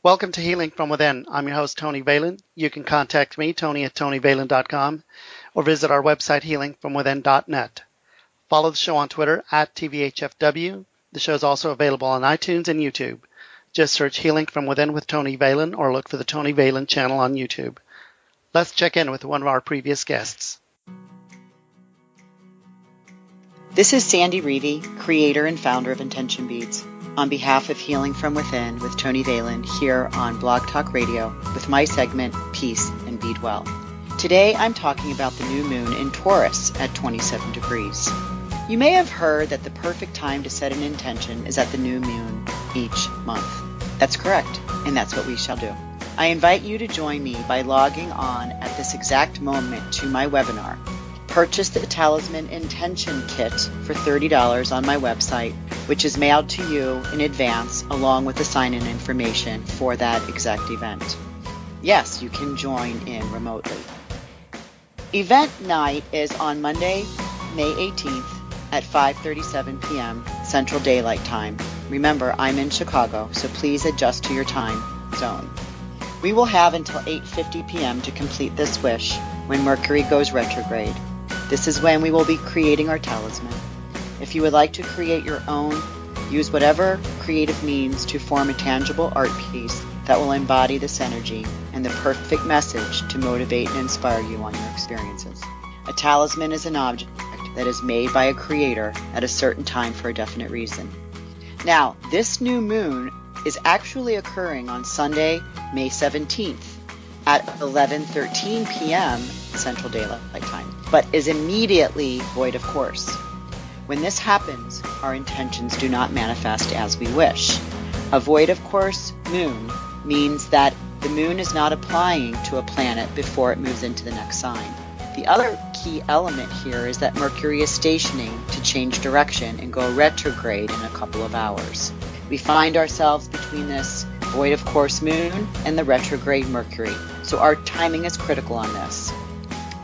Welcome to Healing from Within. I'm your host, Tony Valen. You can contact me, Tony at TonyValen.com, or visit our website, healingfromwithin.net. Follow the show on Twitter at TVHFW. The show is also available on iTunes and YouTube. Just search Healing from Within with Tony Valen or look for the Tony Valen channel on YouTube. Let's check in with one of our previous guests. This is Sandy Reevy, creator and founder of Intention Beads. On behalf of Healing from Within with Tony Valen here on Blog Talk Radio with my segment, Peace and Bead Well. Today I'm talking about the new moon in Taurus at 27 degrees. You may have heard that the perfect time to set an intention is at the new moon each month. That's correct, and that's what we shall do. I invite you to join me by logging on at this exact moment to my webinar. Purchase the Talisman Intention Kit for $30 on my website, which is mailed to you in advance along with the sign-in information for that exact event. Yes, you can join in remotely. Event night is on Monday, May 18th at 5:37 p.m. Central Daylight Time. Remember, I'm in Chicago, so please adjust to your time zone. We will have until 8:50 p.m. to complete this wish when Mercury goes retrograde. This is when we will be creating our talisman. If you would like to create your own, use whatever creative means to form a tangible art piece that will embody this energy and the perfect message to motivate and inspire you on your experiences. A talisman is an object that is made by a creator at a certain time for a definite reason. Now, this new moon is actually occurring on Sunday, May 17th at 11:13 p.m. Central Daylight Time, but is immediately void of course. When this happens, our intentions do not manifest as we wish. A void of course moon means that the moon is not applying to a planet before it moves into the next sign. The other key element here is that Mercury is stationing to change direction and go retrograde in a couple of hours. We find ourselves between this void of course moon and the retrograde Mercury, so our timing is critical on this.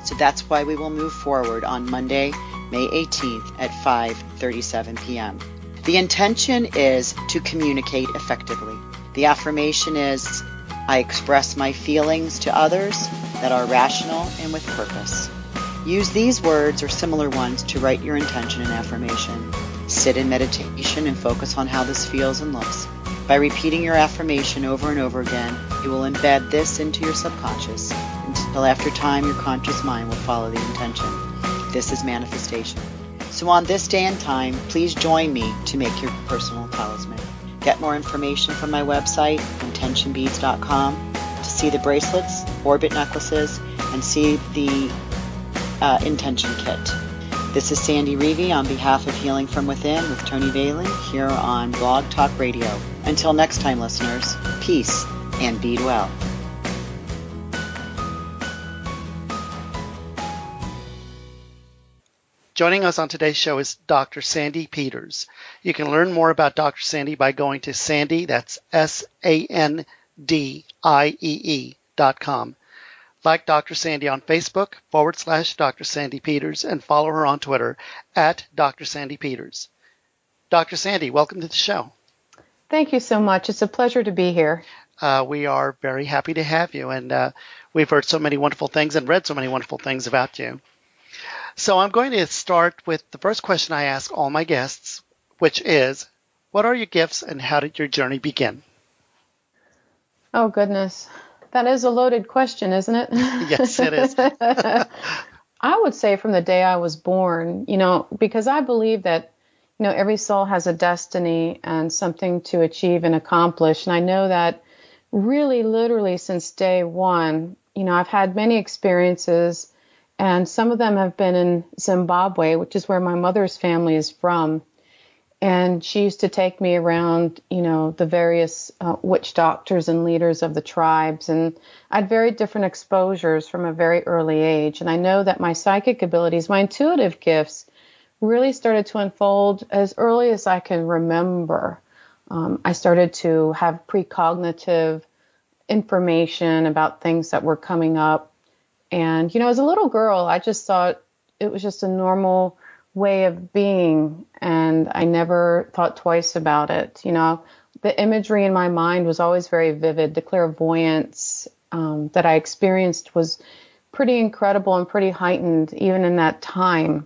So that's why we will move forward on Monday, May 18th at 5:37 p.m. The intention is to communicate effectively. The affirmation is, I express my feelings to others that are rational and with purpose. Use these words or similar ones to write your intention and affirmation. Sit in meditation and focus on how this feels and looks. By repeating your affirmation over and over again, you will embed this into your subconscious until after time your conscious mind will follow the intention. This is manifestation. So on this day and time, please join me to make your personal talisman. Get more information from my website, intentionbeads.com, to see the bracelets, orbit necklaces, and see the intention kit. This is Sandy Reevy on behalf of Healing from Within with Tony Valen here on Blog Talk Radio. Until next time, listeners, peace and bead well. Joining us on today's show is Dr. Sandiee Peters. You can learn more about Dr. Sandiee by going to Sandy, that's SANDIEE.com. Like Dr. Sandiee on Facebook /Dr. Sandiee Peters and follow her on Twitter at Dr. Sandiee Peters. Dr. Sandiee, welcome to the show. Thank you so much. It's a pleasure to be here. We are very happy to have you, and we've heard so many wonderful things and read so many wonderful things about you. So I'm going to start with the first question I ask all my guests, which is, what are your gifts and how did your journey begin? Oh, goodness. That is a loaded question, isn't it? Yes, it is. I would say from the day I was born, because I believe that, every soul has a destiny and something to achieve and accomplish. And I know that really, literally since day one, I've had many experiences, and some of them have been in Zimbabwe, which is where my mother's family is from. And she used to take me around, the various witch doctors and leaders of the tribes. And I had very different exposures from a very early age. And I know that my psychic abilities, my intuitive gifts, really started to unfold as early as I can remember. I started to have precognitive information about things that were coming up. And, as a little girl, I just thought it was just a normal way of being, and I never thought twice about it. the imagery in my mind was always very vivid. The clairvoyance that I experienced was pretty incredible and pretty heightened even in that time.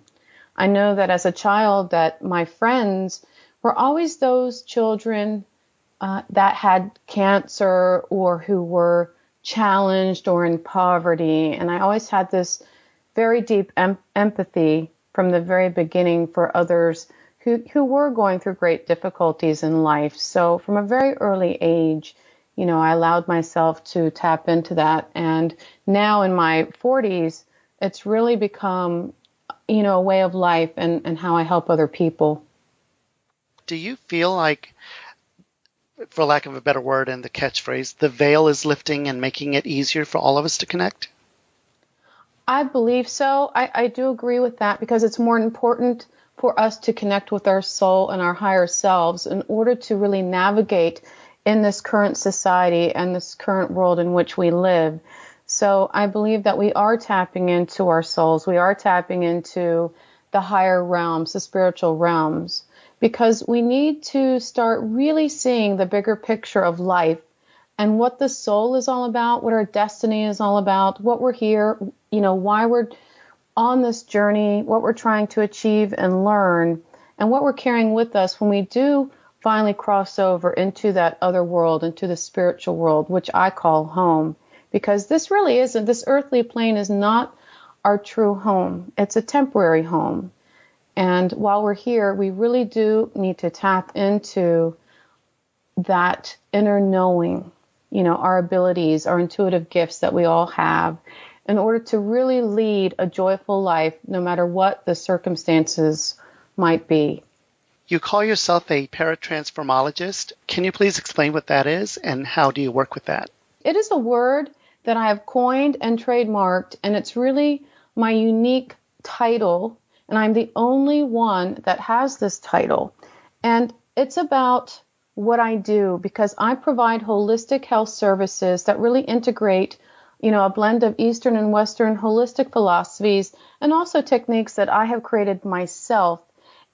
I know that as a child that my friends were always those children that had cancer or who were challenged or in poverty. And I always had this very deep empathy from the very beginning for others who were going through great difficulties in life. So from a very early age, I allowed myself to tap into that. And now in my 40s, it's really become, a way of life and how I help other people. Do you feel like, for lack of a better word and the catchphrase, the veil is lifting and making it easier for all of us to connect? I believe so. I do agree with that because it's more important for us to connect with our soul and our higher selves in order to really navigate in this current society and this current world in which we live. So I believe that we are tapping into our souls. We are tapping into the higher realms, the spiritual realms, because we need to start really seeing the bigger picture of life and what the soul is all about, what our destiny is all about, what we're here, why we're on this journey, what we're trying to achieve and learn, and what we're carrying with us when we do finally cross over into that other world, into the spiritual world, which I call home. Because this really isn't, this earthly plane is not our true home. It's a temporary home. And while we're here, we really do need to tap into that inner knowing, our abilities, our intuitive gifts that we all have in order to really lead a joyful life, no matter what the circumstances might be. You call yourself a paratransformologist. Can you please explain what that is and how do you work with that? It is a word that I have coined and trademarked, and it's really my unique title, and I'm the only one that has this title. And it's about what I do because I provide holistic health services that really integrate, a blend of Eastern and Western holistic philosophies and also techniques that I have created myself.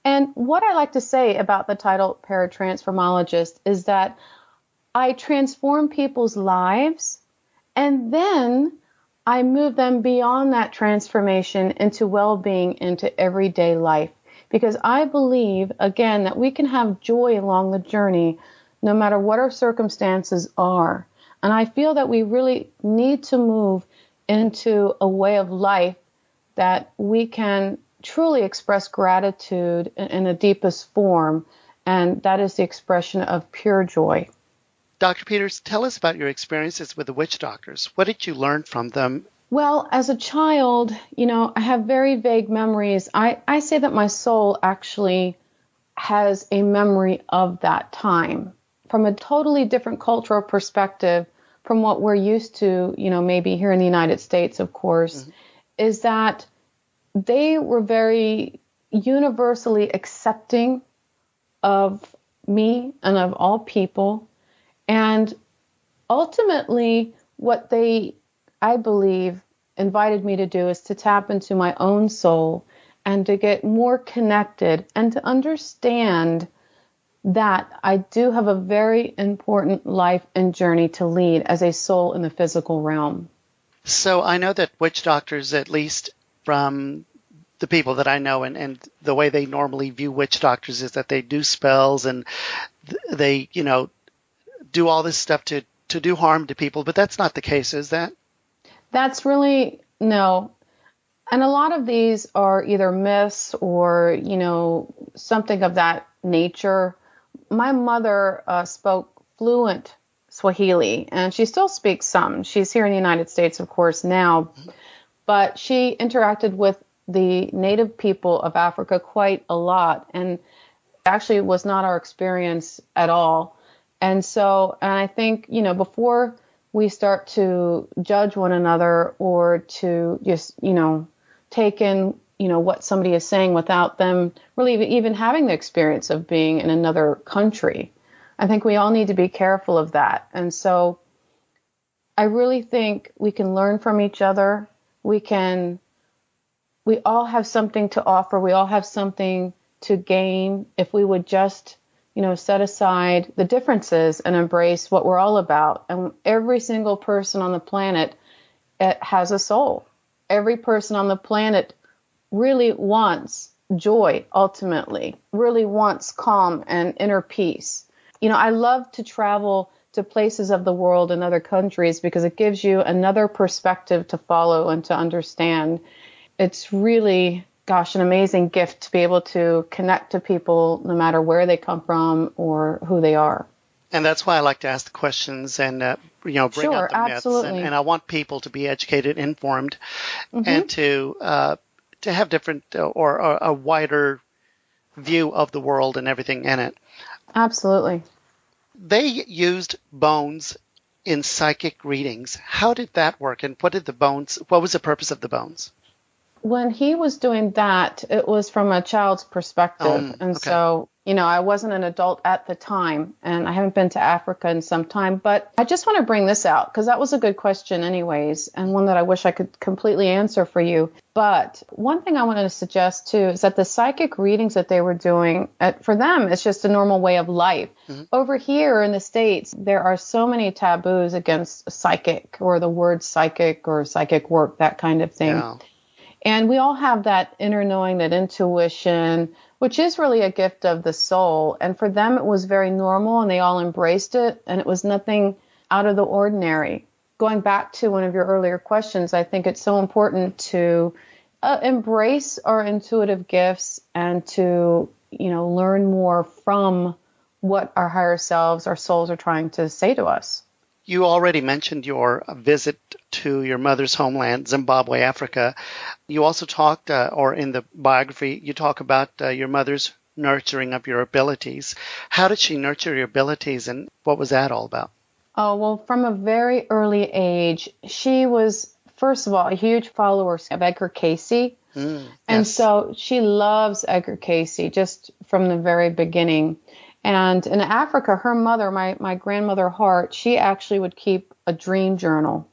And what I like to say about the title paratransformologist is that I transform people's lives and then I move them beyond that transformation into well-being, into everyday life. Because I believe, again, that we can have joy along the journey no matter what our circumstances are. And I feel that we really need to move into a way of life that we can truly express gratitude in the deepest form. And that is the expression of pure joy. Dr. Peters, tell us about your experiences with the witch doctors. What did you learn from them? Well, as a child, I have very vague memories. I say that my soul actually has a memory of that time from a totally different cultural perspective from what we're used to, maybe here in the United States, of course, is that they were very universally accepting of me and of all people. And ultimately, what they, I believe, invited me to do is to tap into my own soul and to get more connected and to understand that I do have a very important life and journey to lead as a soul in the physical realm. So I know that witch doctors, at least from the people that I know, and the way they normally view witch doctors is that they do spells and they, do all this stuff to do harm to people, but that's not the case, is that? That's really, no. And a lot of these are either myths or, something of that nature. My mother spoke fluent Swahili, and she still speaks some. She's here in the United States, of course, now. But she interacted with the native people of Africa quite a lot, and actually it was not our experience at all. And I think, before we start to judge one another or to just, take in, what somebody is saying without them really even having the experience of being in another country, I think we all need to be careful of that. And so I really think we can learn from each other. We all have something to offer. We all have something to gain if we would just set aside the differences and embrace what we're all about. And every single person on the planet has a soul. Every person on the planet really wants joy, ultimately, really wants calm and inner peace. I love to travel to places of the world and other countries because it gives you another perspective to follow and to understand. It's really, an amazing gift to be able to connect to people no matter where they come from or who they are. And that's why I like to ask the questions and, bring out the myths. Absolutely. And I want people to be educated, informed, and to have different or a wider view of the world and everything in it. Absolutely. They used bones in psychic readings. How did that work? And what was the purpose of the bones? When he was doing that, it was from a child's perspective. And so, I wasn't an adult at the time, and I haven't been to Africa in some time. But I just want to bring this out because that was a good question anyways, and one that I wish I could completely answer for you. But one thing I wanted to suggest, too, is that the psychic readings that they were doing, for them, it's just a normal way of life. Over here in the States, there are so many taboos against psychic or the word psychic or psychic work, that kind of thing. Yeah. And we all have that inner knowing, that intuition, which is really a gift of the soul. And for them, it was very normal, and they all embraced it, and it was nothing out of the ordinary. Going back to one of your earlier questions, I think it's so important to embrace our intuitive gifts and to, learn more from what our higher selves, our souls, are trying to say to us. You already mentioned your visit to your mother's homeland, Zimbabwe, Africa. You also talked, or in the biography, you talk about your mother's nurturing of your abilities. How did she nurture your abilities, and what was that all about? Oh, well, from a very early age, she was, first of all, a huge follower of Edgar Cayce. And so she loves Edgar Cayce just from the very beginning. And in Africa, her mother, my grandmother Hart, she actually would keep a dream journal.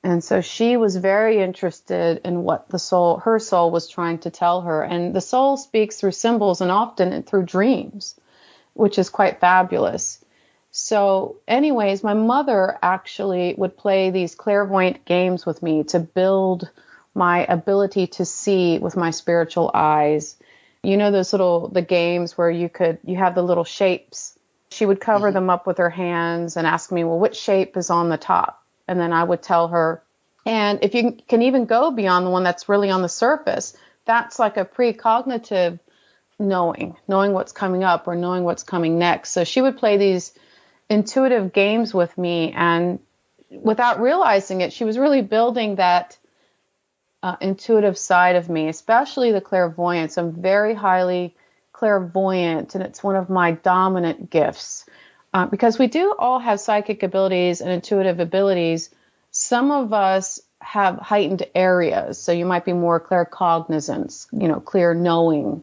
And so she was very interested in what her soul was trying to tell her. And the soul speaks through symbols and often through dreams, which is quite fabulous. So anyways, my mother actually would play these clairvoyant games with me to build my ability to see with my spiritual eyes. Those the games where you have the little shapes. She would cover them up with her hands and ask me, well, which shape is on the top? And then I would tell her. And if you can even go beyond the one that's really on the surface, that's like a precognitive knowing what's coming up or knowing what's coming next. So she would play these intuitive games with me, and without realizing it, she was really building that intuitive side of me, especially the clairvoyance. I'm very highly clairvoyant, and it's one of my dominant gifts because we do all have psychic abilities and intuitive abilities. Some of us have heightened areas, so you might be more claircognizant, clear knowing,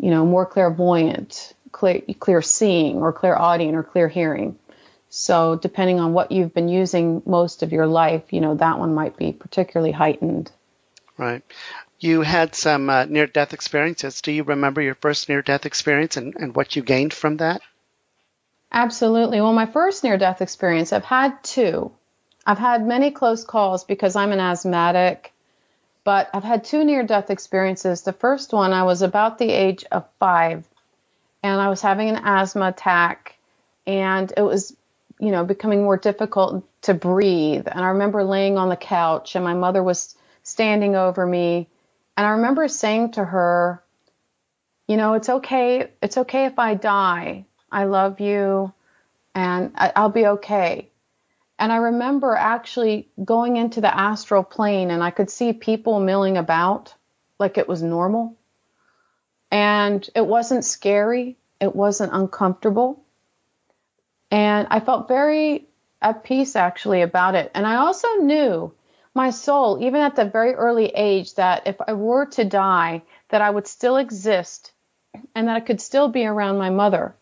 more clairvoyant, clear seeing, or clairaudient, or clear hearing. So depending on what you've been using most of your life, that one might be particularly heightened. Right. You had some near-death experiences. Do you remember your first near-death experience and what you gained from that? Absolutely. Well, my first near-death experience, I've had two. I've had many close calls because I'm an asthmatic, but I've had two near-death experiences. The first one, I was about the age of 5, and I was having an asthma attack, and it was, becoming more difficult to breathe. And I remember laying on the couch, and my mother was standing over me. And I remember saying to her, it's okay. It's okay if I die. I love you, and I'll be okay. And I remember actually going into the astral plane, and I could see people milling about like it was normal. And it wasn't scary. It wasn't uncomfortable. And I felt very at peace, actually, about it. And I also knew my soul, even at the very early age, that if I were to die, that I would still exist and that I could still be around my mother.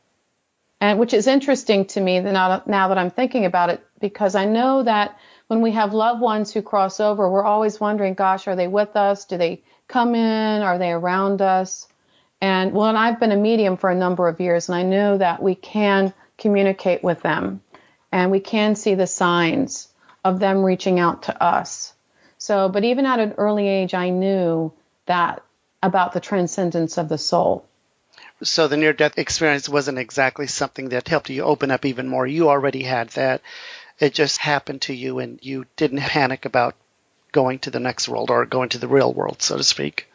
And which is interesting to me now that I'm thinking about it, because I know that when we have loved ones who cross over, we're always wondering, gosh, are they with us? Do they come in? Are they around us? And I've been a medium for a number of years, and I know that we can communicate with them, and we can see the signs of them reaching out to us. So, but even at an early age, I knew that about the transcendence of the soul. So the near-death experience wasn't exactly something that helped you open up even more. You already had that. It just happened to you, and you didn't panic about going to the next world or going to the real world, so to speak.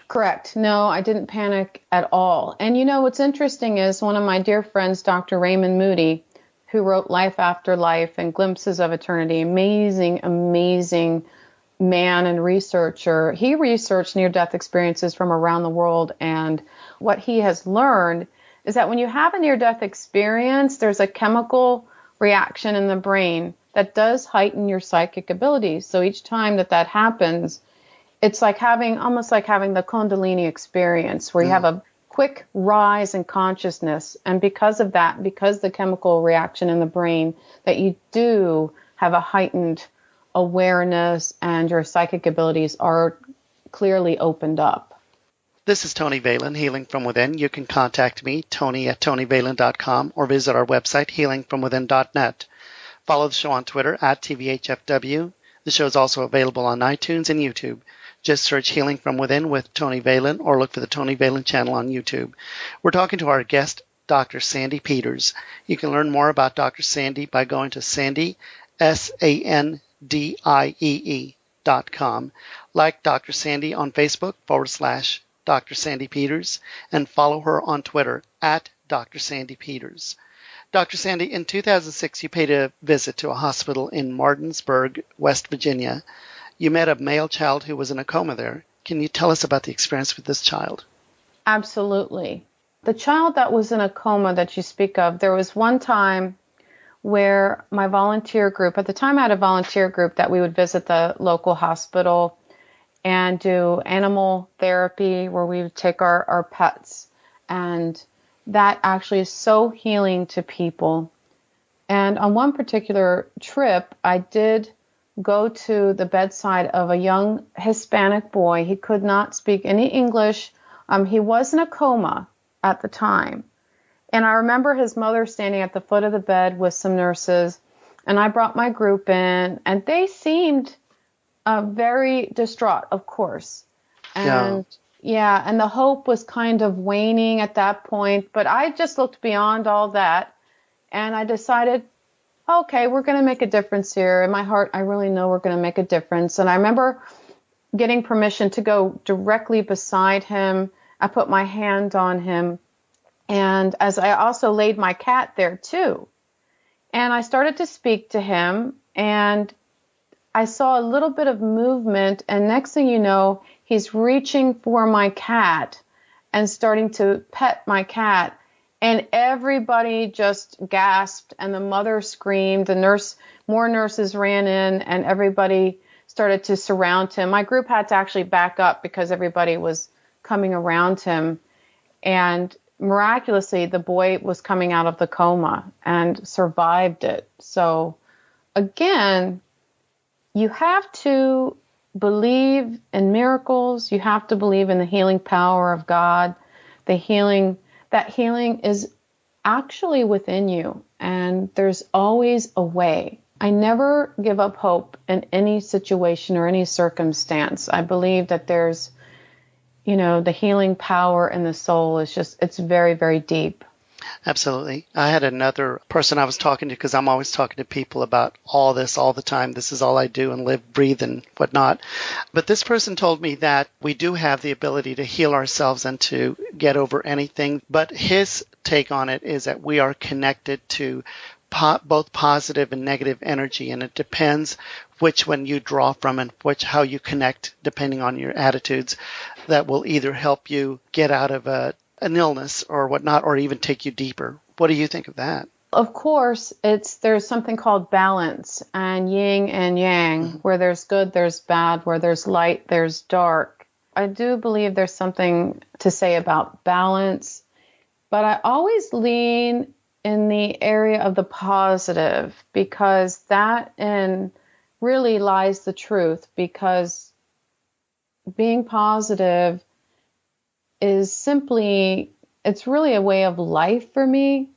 Correct. No, I didn't panic at all. And what's interesting is one of my dear friends, Dr. Raymond Moody, who wrote Life After Life and Glimpses of Eternity, amazing, amazing man and researcher. He researched near-death experiences from around the world, and what he has learned is that when you have a near-death experience, there's a chemical reaction in the brain that does heighten your psychic abilities. So each time that happens, it's like almost like having the Kundalini experience, where you have a quick rise in consciousness. And because of that, because the chemical reaction in the brain, that you do have a heightened awareness and your psychic abilities are clearly opened up. This is Tony Valen, Healing from Within. You can contact me, Tony@TonyValen.com, or visit our website, healingfromwithin.net. Follow the show on Twitter @TVHFW. The show is also available on iTunes and YouTube. Just search Healing from Within with Tony Valen, or look for the Tony Valen channel on YouTube. We're talking to our guest, Dr. Sandiee Peters. You can learn more about Dr. Sandiee by going to Sandy, SANDIEE.com. Like Dr. Sandiee on Facebook /Dr. Sandiee Peters, and follow her on Twitter @Dr. Sandiee Peters. Dr. Sandiee, in 2006, you paid a visit to a hospital in Martinsburg, West Virginia. You met a male child who was in a coma there. Can you tell us about the experience with this child? Absolutely. The child that was in a coma that you speak of, there was one time where my volunteer group, at the time I had a volunteer group that we would visit the local hospital and do animal therapy, where we would take our pets. And that actually is so healing to people. And on one particular trip, I did go to the bedside of a young Hispanic boy. He could not speak any English. He was in a coma at the time. And I remember his mother standing at the foot of the bed with some nurses, and I brought my group in, and they seemed very distraught, of course. And and the hope was kind of waning at that point, but I just looked beyond all that, and I decided, okay, we're going to make a difference here. In my heart, I really know we're going to make a difference. And I remember getting permission to go directly beside him. I put my hand on him, and as I also laid my cat there too. And I started to speak to him, and I saw a little bit of movement, and next thing you know, he's reaching for my cat and starting to pet my cat. And everybody just gasped, and the mother screamed. More nurses ran in, and everybody started to surround him. My group had to actually back up because everybody was coming around him. And miraculously, the boy was coming out of the coma and survived it. So again, you have to believe in miracles. You have to believe in the healing power of God. That healing is actually within you, and there's always a way. I never give up hope in any situation or any circumstance. I believe that there's, the healing power in the soul it's very, very deep. Absolutely. I had another person I was talking to, because I'm always talking to people about all this all the time. This is all I do and live, breathe, and whatnot. But this person told me that we do have the ability to heal ourselves and to get over anything. But his take on it is that we are connected to both positive and negative energy, and it depends which one you draw from and how you connect, depending on your attitudes, that will either help you get out of an illness or whatnot, or even take you deeper. What do you think of that? Of course, there's something called balance, and yin and yang, where there's good, there's bad, where there's light, there's dark. I do believe there's something to say about balance, but I always lean in the area of the positive, because that really lies the truth, because being positive is simply, it's really a way of life for me.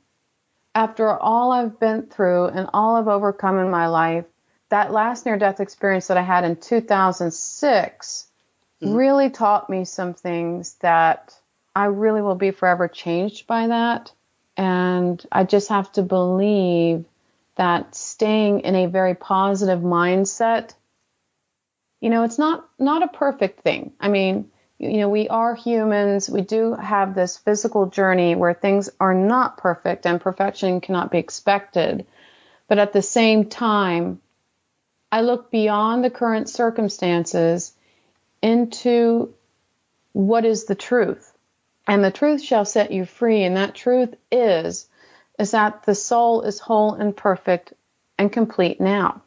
After all I've been through and all I've overcome in my life, that last near-death experience that I had in 2006 really taught me some things that I really will be forever changed by that. And I just have to believe that staying in a very positive mindset, it's not a perfect thing. I mean, we are humans. We do have this physical journey where things are not perfect and perfection cannot be expected. But at the same time, I look beyond the current circumstances into what is the truth. And the truth shall set you free. And that truth is that the soul is whole and perfect and complete now.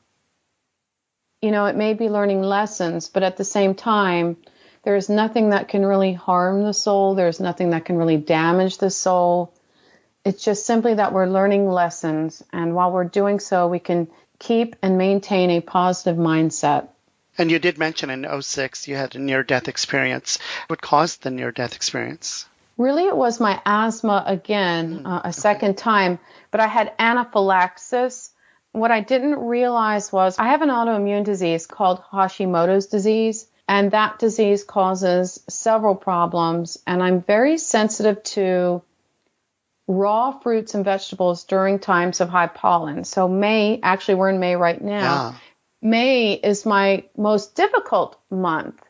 It may be learning lessons, but at the same time, there is nothing that can really harm the soul. There's nothing that can really damage the soul. It's just simply that we're learning lessons. And while we're doing so, we can keep and maintain a positive mindset. And you did mention in 2006 you had a near-death experience. What caused the near-death experience? Really, it was my asthma again, a second time. But I had anaphylaxis. What I didn't realize was I have an autoimmune disease called Hashimoto's disease. And that disease causes several problems. And I'm very sensitive to raw fruits and vegetables during times of high pollen. So May, actually we're in May right now. Yeah. May is my most difficult month.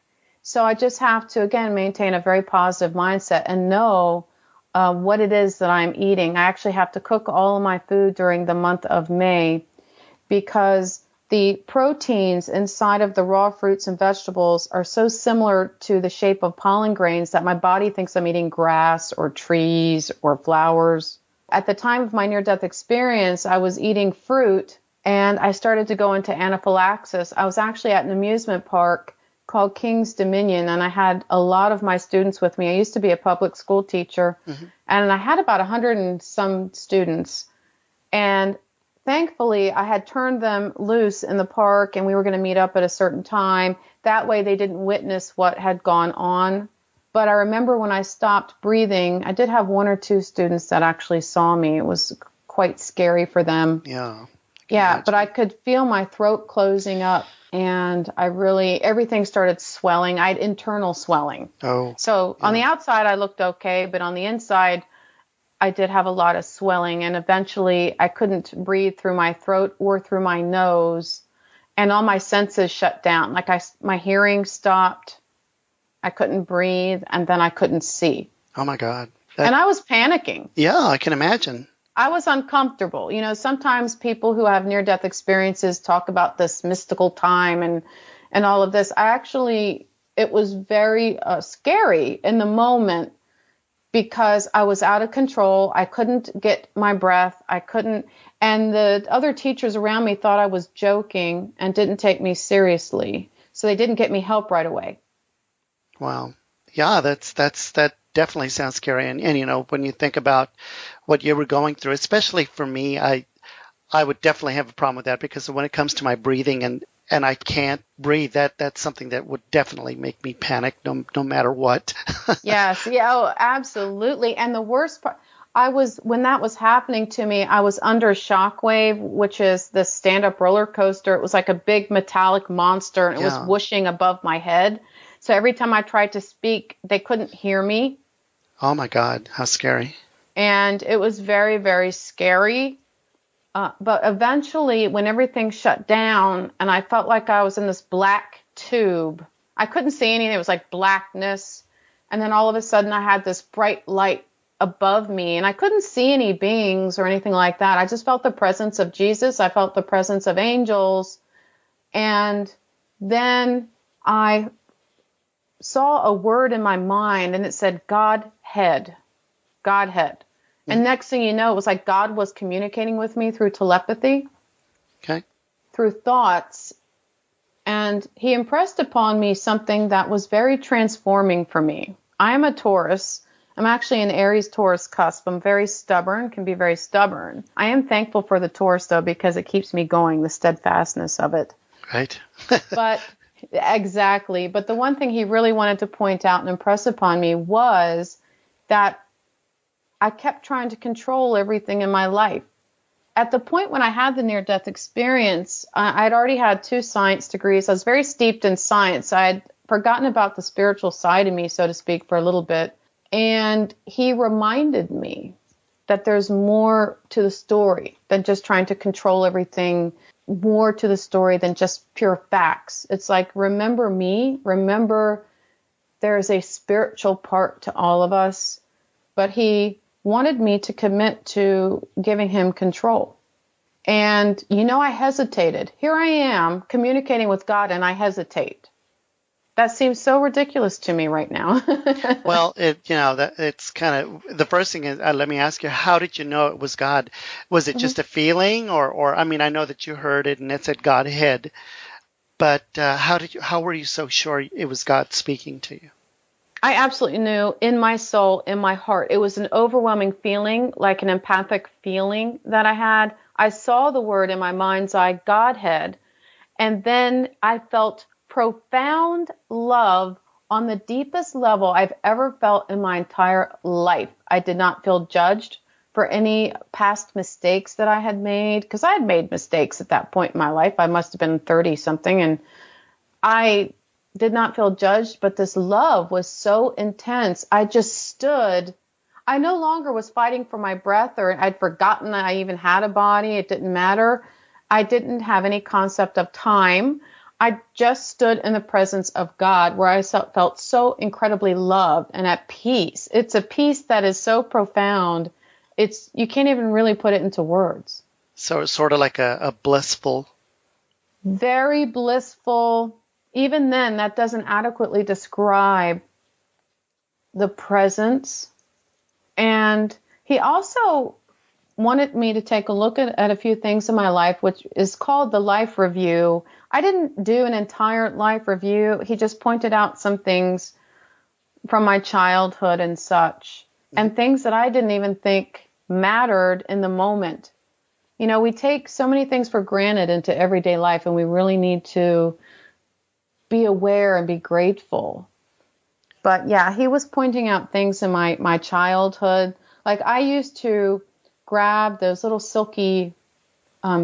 So I just have to, again, maintain a very positive mindset and know what it is that I'm eating. I actually have to cook all of my food during the month of May because the proteins inside of the raw fruits and vegetables are so similar to the shape of pollen grains that my body thinks I'm eating grass or trees or flowers. At the time of my near-death experience, I was eating fruit and I started to go into anaphylaxis. I was actually at an amusement park called King's Dominion, and I had a lot of my students with me. I used to be a public school teacher, and I had about 100 and some students. And thankfully, I had turned them loose in the park, and we were going to meet up at a certain time. That way, they didn't witness what had gone on. But I remember when I stopped breathing, I did have one or two students that actually saw me. It was quite scary for them. Yeah, but I could feel my throat closing up, and everything started swelling. I had internal swelling. So on the outside, I looked okay, but on the inside, I did have a lot of swelling, and eventually I couldn't breathe through my throat or through my nose, and all my senses shut down. Like my hearing stopped, I couldn't breathe, and then I couldn't see. Oh my God. And I was panicking. Yeah, I can imagine. I was uncomfortable. Sometimes people who have near-death experiences talk about this mystical time and all of this. It was very scary in the moment because I was out of control. I couldn't get my breath. And the other teachers around me thought I was joking and didn't take me seriously. So they didn't get me help right away. Wow. Yeah, that definitely sounds scary. And when you think about what you were going through, especially for me, I would definitely have a problem with that because when it comes to my breathing and I can't breathe, that's something that would definitely make me panic no matter what. Yes. Yeah. Oh, absolutely. And the worst part, when that was happening to me, I was under Shockwave, which is the stand-up roller coaster. It was like a big metallic monster, and it was whooshing above my head. So every time I tried to speak, they couldn't hear me. Oh my God, how scary. And it was very, very scary. But eventually, when everything shut down and I felt like I was in this black tube, I couldn't see anything. It was like blackness. And then all of a sudden, I had this bright light above me, and I couldn't see any beings or anything like that. I just felt the presence of Jesus. I felt the presence of angels. And then I saw a word in my mind, and it said Godhead. And next thing you know, it was like God was communicating with me through telepathy, through thoughts. And he impressed upon me something that was very transforming for me. I am a Taurus. I'm actually an Aries-Taurus cusp. I'm very stubborn, can be very stubborn. I am thankful for the Taurus, though, because it keeps me going, the steadfastness of it. Right. But Exactly. But the one thing he really wanted to point out and impress upon me was that I kept trying to control everything in my life. At the point when I had the near-death experience, I'd already had 2 science degrees. I was very steeped in science. I had forgotten about the spiritual side of me, so to speak, for a little bit. And he reminded me that there's more to the story than just trying to control everything, more to the story than just pure facts. It's like, remember me, remember there's a spiritual part to all of us, but he wanted me to commit to giving him control. And, I hesitated. Here I am communicating with God and I hesitate. That seems so ridiculous to me right now. Well, that it's kind of, the first thing is, let me ask you, how did you know it was God? Was it just a feeling or I mean, I know that you heard it and it said Godhead, but how were you so sure it was God speaking to you? I absolutely knew in my soul, in my heart. It was an overwhelming feeling, like an empathic feeling that I had. I saw the word in my mind's eye, Godhead, and then I felt profound love on the deepest level I've ever felt in my entire life. I did not feel judged for any past mistakes that I had made, because I had made mistakes at that point in my life. I must have been 30 something, and I did not feel judged, but this love was so intense. I just stood. I no longer was fighting for my breath, or I'd forgotten that I even had a body. It didn't matter. I didn't have any concept of time. I just stood in the presence of God, where I felt so incredibly loved and at peace. It's a peace that is so profound. You can't even really put it into words. So it's sort of like a blissful. Very blissful. Even then, that doesn't adequately describe the presence. And he also wanted me to take a look at a few things in my life, which is called the life review. I didn't do an entire life review. He just pointed out some things from my childhood and such, and things that I didn't even think mattered in the moment. We take so many things for granted into everyday life, and we really need to be aware and be grateful. But yeah, he was pointing out things in my childhood. Like, I used to grab those little silky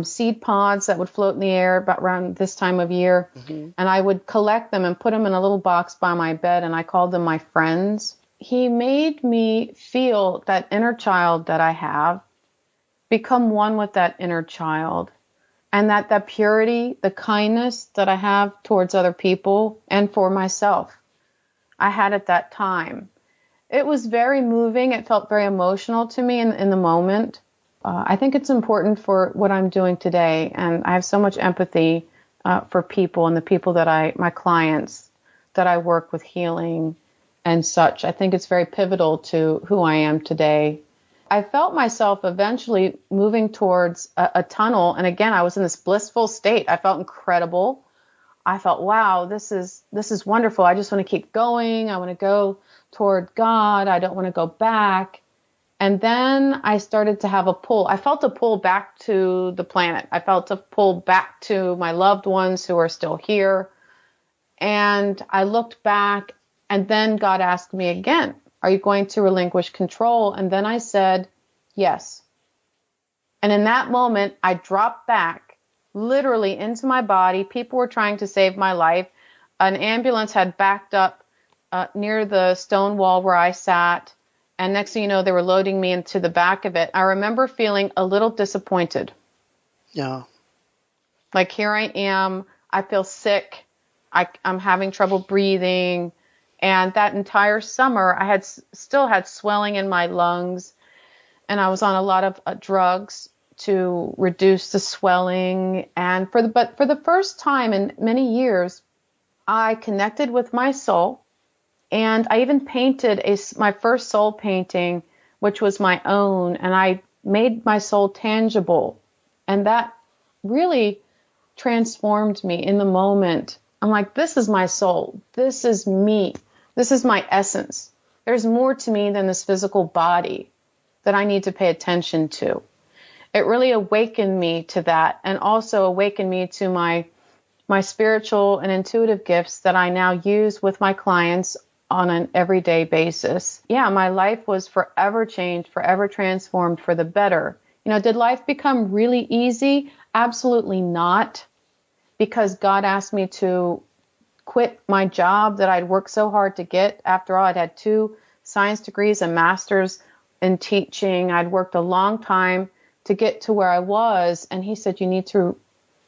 seed pods that would float in the air about around this time of year. Mm-hmm. And I would collect them and put them in a little box by my bed, and I called them my friends. He made me feel that inner child that I have, become one with that inner child. And that purity, the kindness that I have towards other people and for myself, I had at that time. It was very moving. It felt very emotional to me in the moment. I think it's important for what I'm doing today. And I have so much empathy for people and the people my clients that I work with healing and such. I think it's very pivotal to who I am today. I felt myself eventually moving towards a tunnel. And again, I was in this blissful state. I felt incredible. I felt, wow, this is wonderful. I just want to keep going. I want to go toward God. I don't want to go back. And then I started to have a pull. I felt a pull back to the planet. I felt a pull back to my loved ones who are still here. And I looked back, and then God asked me again, are you going to relinquish control? And then I said, yes. And in that moment, I dropped back literally into my body. People were trying to save my life. An ambulance had backed up near the stone wall where I sat. And next thing you know, they were loading me into the back of it. I remember feeling a little disappointed. Yeah. Like, here I am. I feel sick. I'm having trouble breathing. And that entire summer, I still had swelling in my lungs, and I was on a lot of drugs to reduce the swelling. And for the first time in many years, I connected with my soul, and I even painted my first soul painting, which was my own, and I made my soul tangible, and that really transformed me in the moment. I'm like, this is my soul. This is me. This is my essence. There's more to me than this physical body that I need to pay attention to. It really awakened me to that, and also awakened me to my my spiritual and intuitive gifts that I now use with my clients on an everyday basis. Yeah, my life was forever changed, forever transformed for the better. Did life become really easy? Absolutely not, because God asked me to quit my job that I'd worked so hard to get. After all, I'd had 2 science degrees, a master's in teaching. I'd worked a long time to get to where I was. And he said, you need to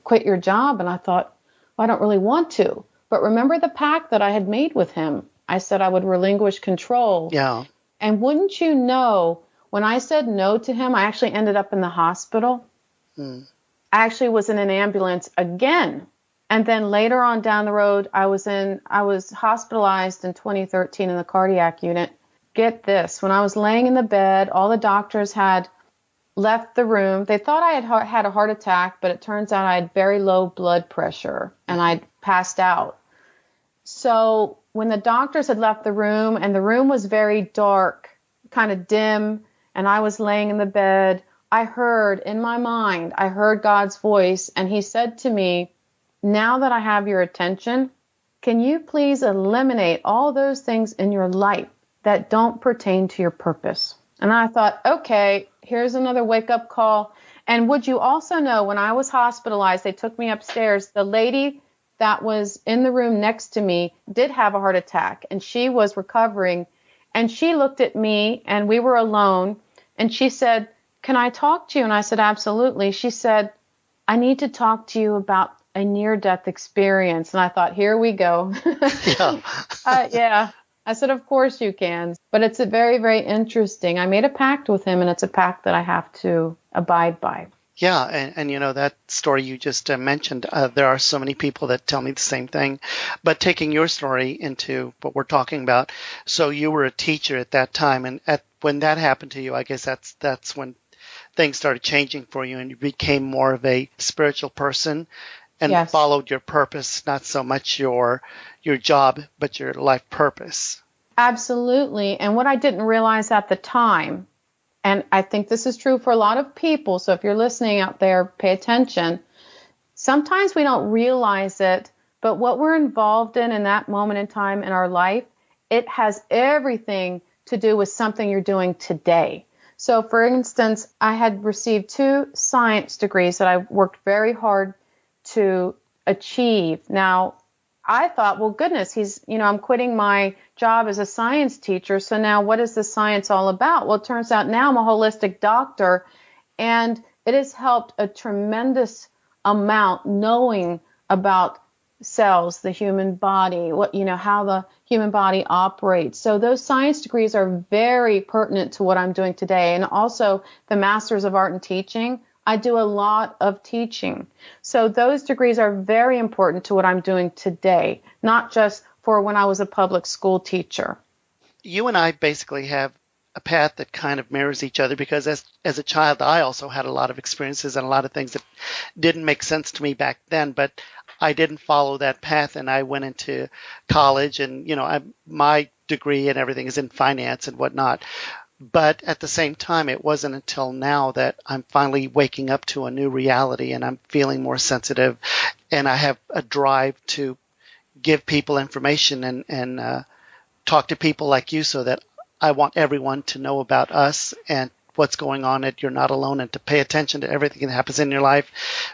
quit your job. And I thought, well, I don't really want to. But remember the pact that I had made with him. I said I would relinquish control. Yeah. And wouldn't you know, when I said no to him, I actually ended up in the hospital. I actually was in an ambulance again. And then later on down the road, I was hospitalized in 2013 in the cardiac unit. Get this, when I was laying in the bed, all the doctors had left the room. They thought I had a heart attack, but it turns out I had very low blood pressure and I'd passed out. So when the doctors had left the room and the room was very dark, kind of dim, and I was laying in the bed, I heard in my mind, I heard God's voice, and he said to me, now that I have your attention, can you please eliminate all those things in your life that don't pertain to your purpose? And I thought, okay, here's another wake-up call. And would you also know, when I was hospitalized, they took me upstairs, the lady that was in the room next to me did have a heart attack, and she was recovering. And she looked at me, and we were alone, and she said, can I talk to you? And I said, absolutely. She said, I need to talk to you about a near-death experience. And I thought, here we go. Yeah. Yeah. I said, of course you can. But it's a very, very interesting. I made a pact with him, and it's a pact that I have to abide by. Yeah, and that story you just mentioned, there are so many people that tell me the same thing. But taking your story into what we're talking about, so you were a teacher at that time, and when that happened to you, I guess that's when things started changing for you, and you became more of a spiritual person and Yes. followed your purpose, not so much your job, but your life purpose. Absolutely. And what I didn't realize at the time, and I think this is true for a lot of people, so if you're listening out there, pay attention. Sometimes we don't realize it, but what we're involved in that moment in time in our life, it has everything to do with something you're doing today. So for instance, I had received 2 science degrees that I worked very hard to achieve. Now, I thought, well, goodness, I'm quitting my job as a science teacher. So now what is the science all about? Well, it turns out now I'm a holistic doctor, and it has helped a tremendous amount knowing about cells, the human body, how the human body operates. So those science degrees are very pertinent to what I'm doing today. And also the Masters of Art in Teaching, I do a lot of teaching. So those degrees are very important to what I'm doing today, not just for when I was a public school teacher. You and I basically have a path that kind of mirrors each other, because as a child, I also had a lot of experiences and a lot of things that didn't make sense to me back then, but I didn't follow that path, and I went into college, and my degree and everything is in finance and whatnot. But at the same time, it wasn't until now that I'm finally waking up to a new reality, and I'm feeling more sensitive, and I have a drive to give people information and talk to people like you, so that I want everyone to know about us and what's going on, that you're not alone, and to pay attention to everything that happens in your life,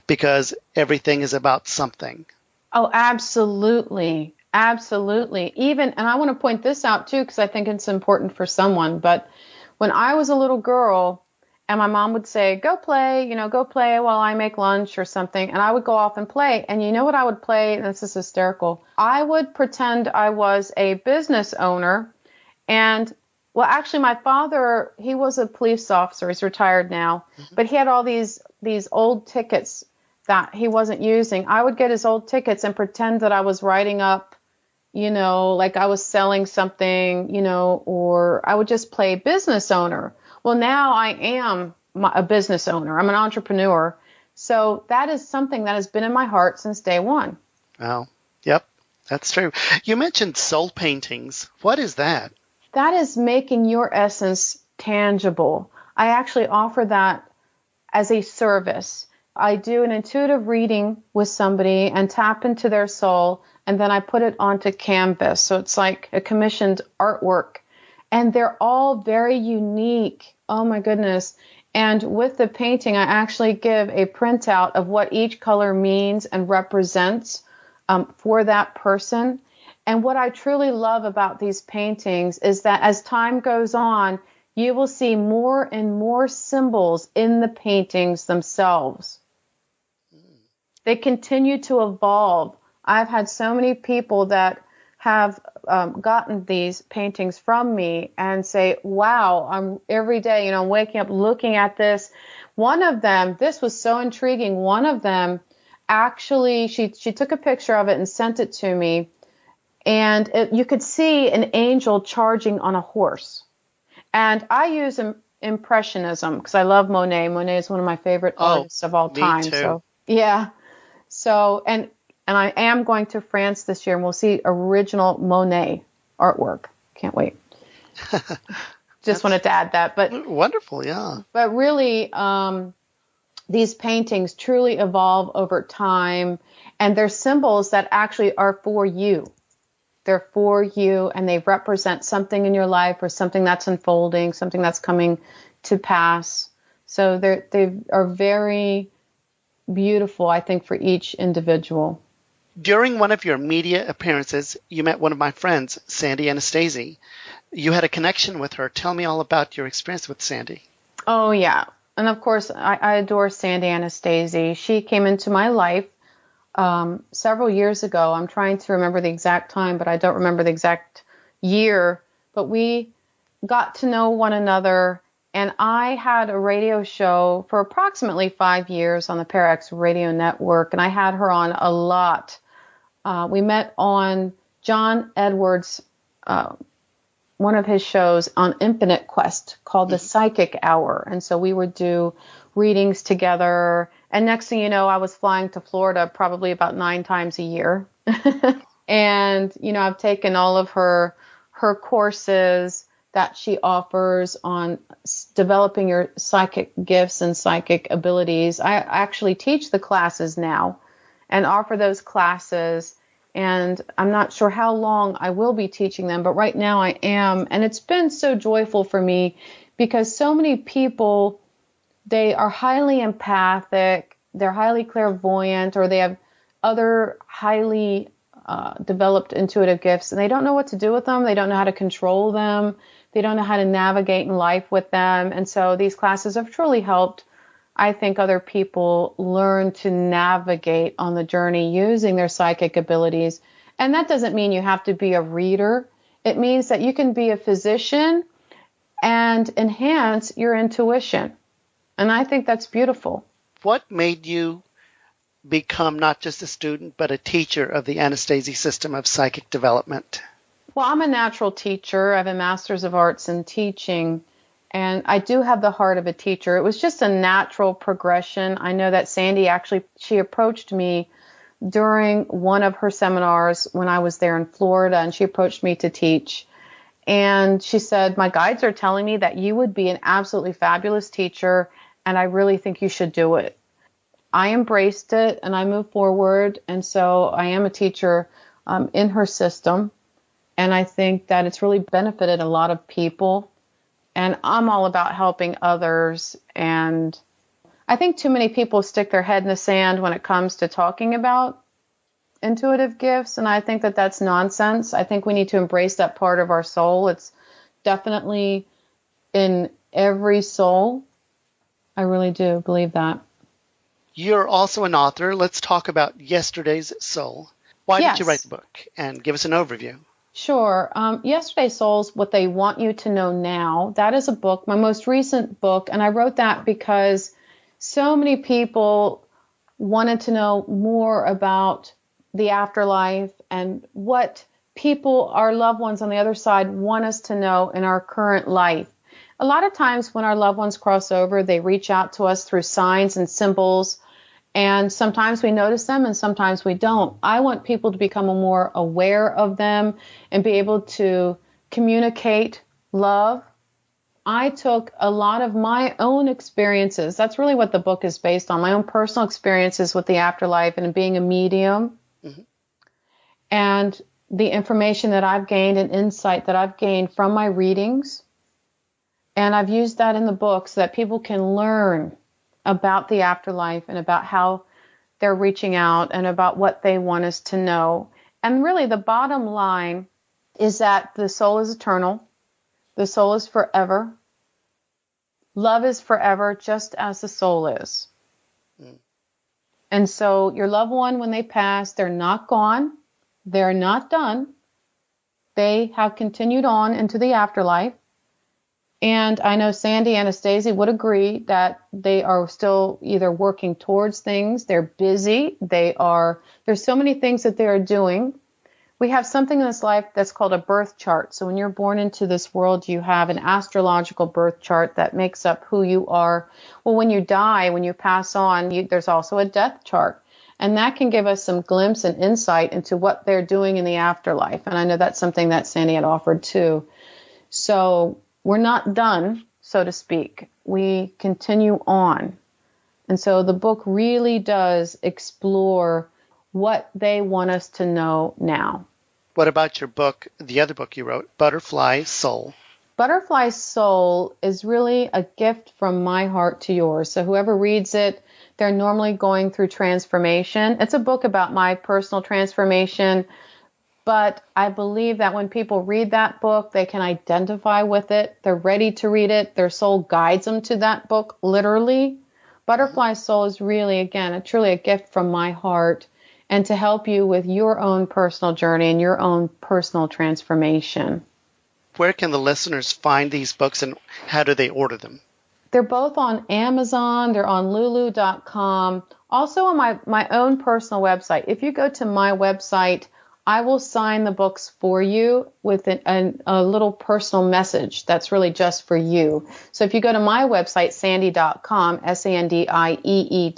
because everything is about something. Oh, absolutely. Absolutely. And I want to point this out too, because I think it's important for someone, but when I was a little girl and my mom would say, go play while I make lunch or something, and I would go off and play. And you know what I would play? And this is hysterical. I would pretend I was a business owner. And well, actually, my father, he was a police officer. He's retired now, but he had all these old tickets that he wasn't using. I would get his old tickets and pretend that I was writing up, like I was selling something, or I would just play business owner. Well, now I am a business owner. I'm an entrepreneur. So that is something that has been in my heart since day one. Wow. Yep, that's true. You mentioned soul paintings. What is that? That is making your essence tangible. I actually offer that as a service. I do an intuitive reading with somebody and tap into their soul, and then I put it onto canvas. So it's like a commissioned artwork. And they're all very unique. Oh my goodness. And with the painting, I actually give a printout of what each color means and represents for that person. And what I truly love about these paintings is that as time goes on, you will see more and more symbols in the paintings themselves. They continue to evolve. I've had so many people that have gotten these paintings from me and say, wow, I'm every day, I'm waking up looking at this. One of them, this was so intriguing. One of them actually, she took a picture of it and sent it to me. And you could see an angel charging on a horse. And I use Impressionism because I love Monet. Monet is one of my favorite artists of all time. Me too. So, yeah. So, and I am going to France this year, and we'll see original Monet artwork. Can't wait. Just wanted to add that. But wonderful, yeah. But really, these paintings truly evolve over time, and they're symbols that actually are for you. They're for you, and they represent something in your life or something that's unfolding, something that's coming to pass. So they are very beautiful, I think, for each individual. During one of your media appearances, you met one of my friends, Sandy Anastasia. You had a connection with her. Tell me all about your experience with Sandy. Oh, yeah. And of course, I adore Sandy Anastasia. She came into my life several years ago. I'm trying to remember the exact time, but I don't remember the exact year. But we got to know one another, and I had a radio show for approximately 5 years on the Parax Radio Network, and I had her on a lot. We met on John Edwards' one of his shows on Infinite Quest called The Psychic Hour. And so we would do readings together. And next thing you know, I was flying to Florida probably about 9 times a year. And, I've taken all of her courses that she offers on developing your psychic gifts and psychic abilities. I actually teach the classes now and offer those classes. And I'm not sure how long I will be teaching them, but right now I am. And it's been so joyful for me because so many people, they are highly empathic, they're highly clairvoyant, or they have other highly developed intuitive gifts, and they don't know what to do with them. They don't know how to control them. They don't know how to navigate in life with them. And so these classes have truly helped, I think, other people learn to navigate on the journey using their psychic abilities. And that doesn't mean you have to be a reader. It means that you can be a physician and enhance your intuition. And I think that's beautiful. What made you become not just a student, but a teacher of the Anastasia system of psychic development? Well, I'm a natural teacher. I have a master's of arts in teaching, and I do have the heart of a teacher. It was just a natural progression. I know that Sandy she approached me during one of her seminars when I was there in Florida, and she approached me to teach. And she said, my guides are telling me that you would be an absolutely fabulous teacher, and I really think you should do it. I embraced it, and I moved forward, and so I am a teacher in her system, and I think that it's really benefited a lot of people, and I'm all about helping others, and I think too many people stick their head in the sand when it comes to talking about intuitive gifts, and I think that that's nonsense. I think we need to embrace that part of our soul. It's definitely in every soul. I really do believe that. You're also an author. Let's talk about Yesterday's Soul. Why did you write the book? And give us an overview. Sure. Yesterday's Soul's What They Want You to Know Now. That is a book, my most recent book. And I wrote that because so many people wanted to know more about the afterlife and what people, our loved ones on the other side, want us to know in our current life. A lot of times when our loved ones cross over, they reach out to us through signs and symbols, and sometimes we notice them and sometimes we don't. I want people to become more aware of them and be able to communicate love I took a lot of my own experiences. That's really what the book is based on, my own personal experiences with the afterlife and being a medium, mm-hmm. and the information that I've gained and insight that I've gained from my readings. And I've used that in the book so that people can learn about the afterlife and about how they're reaching out and about what they want us to know. And really the bottom line is that the soul is eternal. The soul is forever. Love is forever, just as the soul is. Mm. And so your loved one, when they pass, they're not gone. They're not done. They have continued on into the afterlife. And I know Sandy Anastasia would agree that they are still either working towards things, they're busy, there's so many things that they are doing. We have something in this life that's called a birth chart. So when you're born into this world, you have an astrological birth chart that makes up who you are. Well, when you die, when you pass on, there's also a death chart. And that can give us some glimpse and insight into what they're doing in the afterlife. And I know that's something that Sandy had offered too. So we're not done, so to speak. We continue on. And so the book really does explore what they want us to know now. What about your book, the other book you wrote, Butterfly Soul? Butterfly Soul is really a gift from my heart to yours. So whoever reads it, they're normally going through transformation. It's a book about my personal transformation, but I believe that when people read that book, they can identify with it. They're ready to read it. Their soul guides them to that book, literally. Butterfly Soul is really, again, truly a gift from my heart, and to help you with your own personal journey and your own personal transformation. Where can the listeners find these books, and how do they order them? They're both on Amazon. They're on lulu.com. Also on my own personal website. If you go to my website, I will sign the books for you with a little personal message that's really just for you. So if you go to my website, sandiee.com, sandiee.com,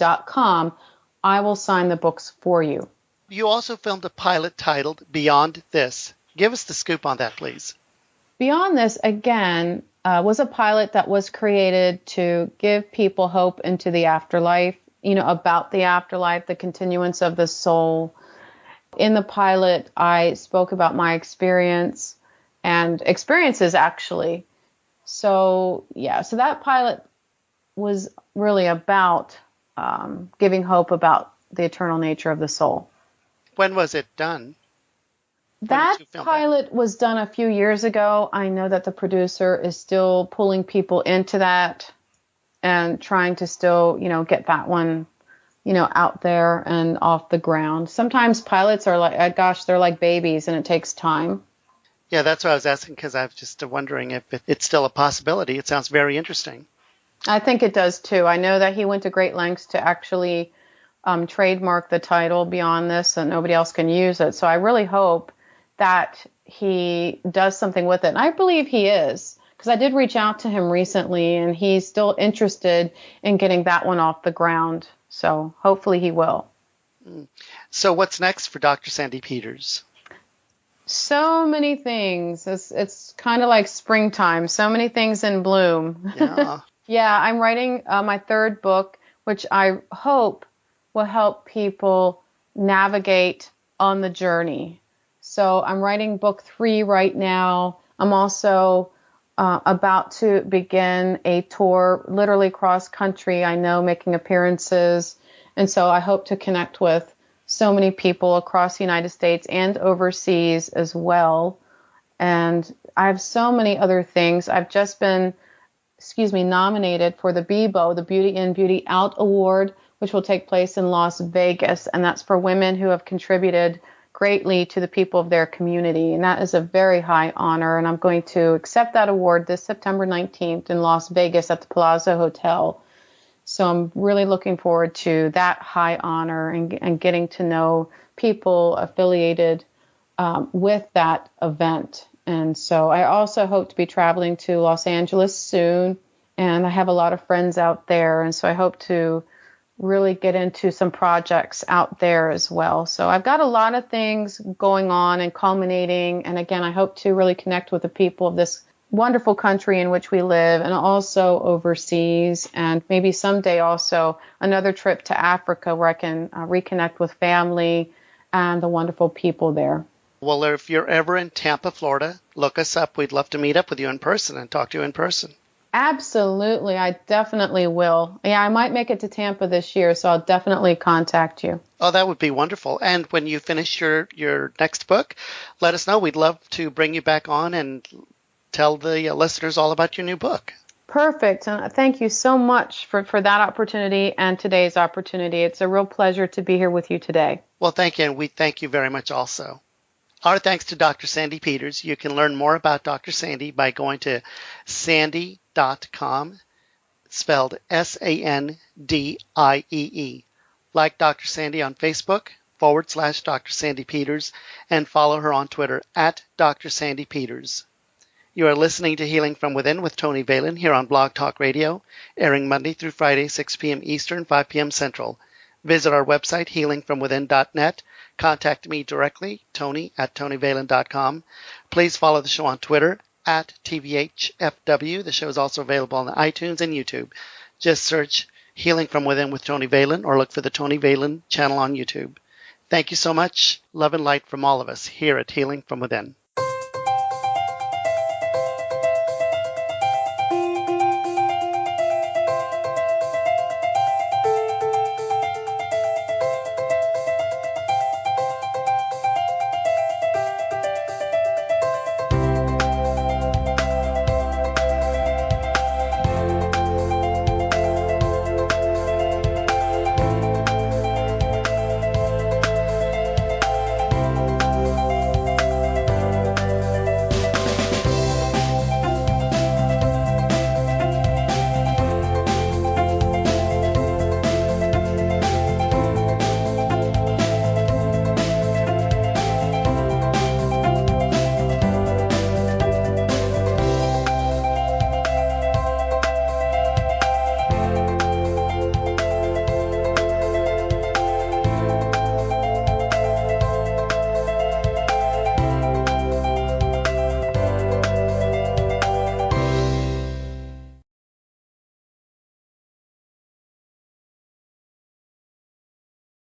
I will sign the books for you. You also filmed a pilot titled Beyond This. Give us the scoop on that, please. Beyond This, again, was a pilot that was created to give people hope into the afterlife, about the afterlife, the continuance of the soul. In the pilot, I spoke about my experience and experiences, actually. So that pilot was really about giving hope about the eternal nature of the soul. When was it done? That pilot was done a few years ago. I know that the producer is still pulling people into that and trying to still, get that one, out there and off the ground. Sometimes pilots are like, they're like babies, and it takes time. Yeah, that's what I was asking, because I was just wondering if it's still a possibility. It sounds very interesting. I think it does too. I know that he went to great lengths to actually trademark the title Beyond This, and nobody else can use it. So I really hope that he does something with it. And I believe he is, because I did reach out to him recently, and he's still interested in getting that one off the ground. So hopefully he will. So what's next for Dr. Sandiee Peters? So many things. It's kind of like springtime. So many things in bloom. Yeah. Yeah, I'm writing my third book, which I hope will help people navigate on the journey. So I'm writing book 3 right now. I'm also about to begin a tour, literally cross country, I know, making appearances. And so I hope to connect with so many people across the United States and overseas as well. And I have so many other things. I've just been nominated for the BIBO, the Beauty In, Beauty Out Award, which will take place in Las Vegas. And that's for women who have contributed greatly to the people of their community. And that is a very high honor. And I'm going to accept that award this September 19th in Las Vegas at the Palazzo Hotel. So I'm really looking forward to that high honor and getting to know people affiliated with that event. And so I also hope to be traveling to Los Angeles soon, and I have a lot of friends out there, and so I hope to really get into some projects out there as well. So I've got a lot of things going on and culminating, and again, I hope to really connect with the people of this wonderful country in which we live, and also overseas, and maybe someday also another trip to Africa where I can reconnect with family and the wonderful people there. Well, if you're ever in Tampa, Florida, look us up. We'd love to meet up with you in person and talk to you in person. Absolutely. I definitely will. Yeah, I might make it to Tampa this year, so I'll definitely contact you. Oh, that would be wonderful. And when you finish your next book, let us know. We'd love to bring you back on and tell the listeners all about your new book. Perfect. And thank you so much for that opportunity and today's opportunity. It's a real pleasure to be here with you today. Well, thank you, and we thank you very much also. Our thanks to Dr. Sandiee Peters. You can learn more about Dr. Sandiee by going to sandiee.com, spelled Sandiee. Like Dr. Sandiee on Facebook, /Dr. Sandiee Peters, and follow her on Twitter @Dr. Sandiee Peters. You are listening to Healing from Within with Tony Valen here on Blog Talk Radio, airing Monday through Friday, 6 p.m. Eastern, 5 p.m. Central. Visit our website, healingfromwithin.net. Contact me directly, Tony@TonyValen.com. Please follow the show on Twitter @TVHFW. The show is also available on iTunes and YouTube. Just search Healing from Within with Tony Valen or look for the Tony Valen channel on YouTube. Thank you so much. Love and light from all of us here at Healing from Within.